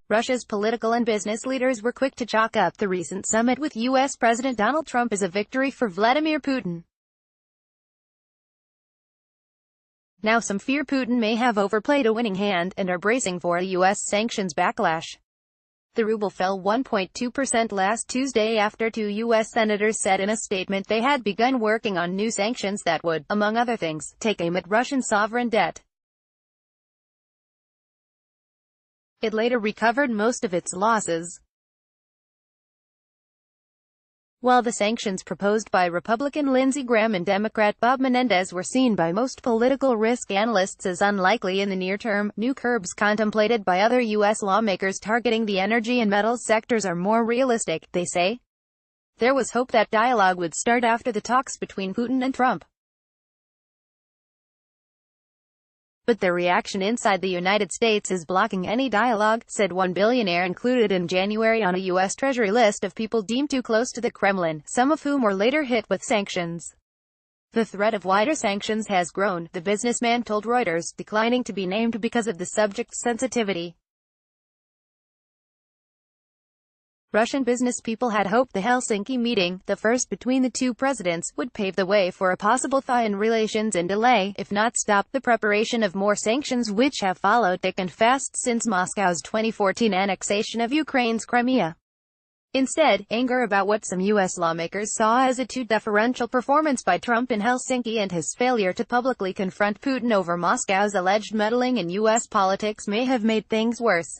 Russia's political and business leaders were quick to chalk up the recent summit with U.S. President Donald Trump as a victory for Vladimir Putin. Now some fear Putin may have overplayed a winning hand, and are bracing for a U.S. sanctions backlash. The ruble fell 1.2% last Tuesday after two U.S. senators said in a statement they had begun working on new sanctions that would, among other things, take aim at Russian sovereign debt. It later recovered most of its losses. While the sanctions proposed by Republican Lindsey Graham and Democrat Bob Menendez were seen by most political risk analysts as unlikely in the near term, new curbs contemplated by other U.S. lawmakers targeting the energy and metals sectors are more realistic, they say. There was hope that dialogue would start after the talks between Putin and Trump. But the reaction inside the United States is blocking any dialogue, said one billionaire included in January on a U.S. Treasury list of people deemed too close to the Kremlin, some of whom were later hit with sanctions. The threat of wider sanctions has grown, the businessman told Reuters, declining to be named because of the subject's sensitivity. Russian business people had hoped the Helsinki meeting, the first between the two presidents, would pave the way for a possible thaw in relations and delay, if not stop, the preparation of more sanctions which have followed thick and fast since Moscow's 2014 annexation of Ukraine's Crimea. Instead, anger about what some U.S. lawmakers saw as a too deferential performance by Trump in Helsinki and his failure to publicly confront Putin over Moscow's alleged meddling in U.S. politics may have made things worse.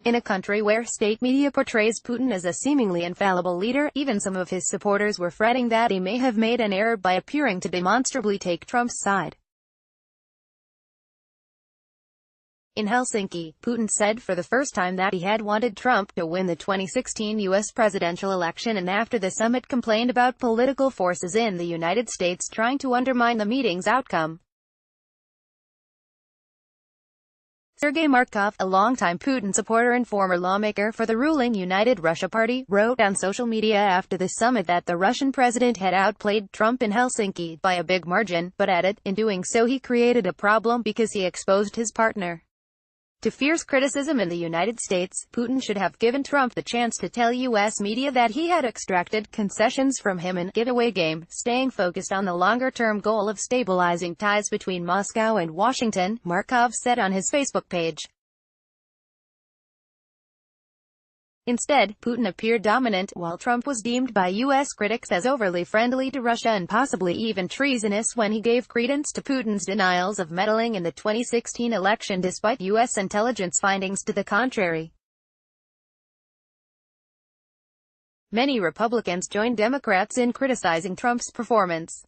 In a country where state media portrays Putin as a seemingly infallible leader, even some of his supporters were fretting that he may have made an error by appearing to demonstrably take Trump's side. In Helsinki, Putin said for the first time that he had wanted Trump to win the 2016 U.S. presidential election, and after the summit complained about political forces in the United States trying to undermine the meeting's outcome. Sergei Markov, a longtime Putin supporter and former lawmaker for the ruling United Russia Party, wrote on social media after the summit that the Russian president had outplayed Trump in Helsinki by a big margin, but added, in doing so he created a problem because he exposed his partner to fierce criticism in the United States. Putin should have given Trump the chance to tell U.S. media that he had extracted concessions from him and get away game, staying focused on the longer-term goal of stabilizing ties between Moscow and Washington, Markov said on his Facebook page. Instead, Putin appeared dominant, while Trump was deemed by U.S. critics as overly friendly to Russia and possibly even treasonous when he gave credence to Putin's denials of meddling in the 2016 election despite U.S. intelligence findings to the contrary. Many Republicans joined Democrats in criticizing Trump's performance.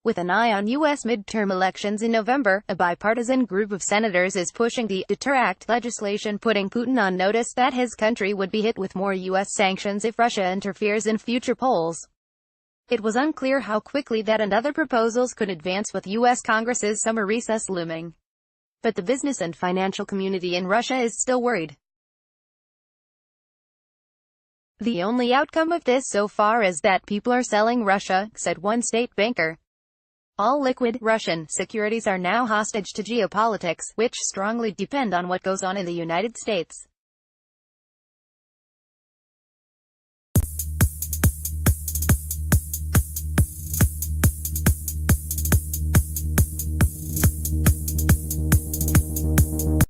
With an eye on U.S. midterm elections in November, a bipartisan group of senators is pushing the Deter Act legislation, putting Putin on notice that his country would be hit with more U.S. sanctions if Russia interferes in future polls. It was unclear how quickly that and other proposals could advance with U.S. Congress's summer recess looming. But the business and financial community in Russia is still worried. The only outcome of this so far is that people are selling Russia, said one state banker. All liquid, Russian securities are now hostage to geopolitics, which strongly depend on what goes on in the United States.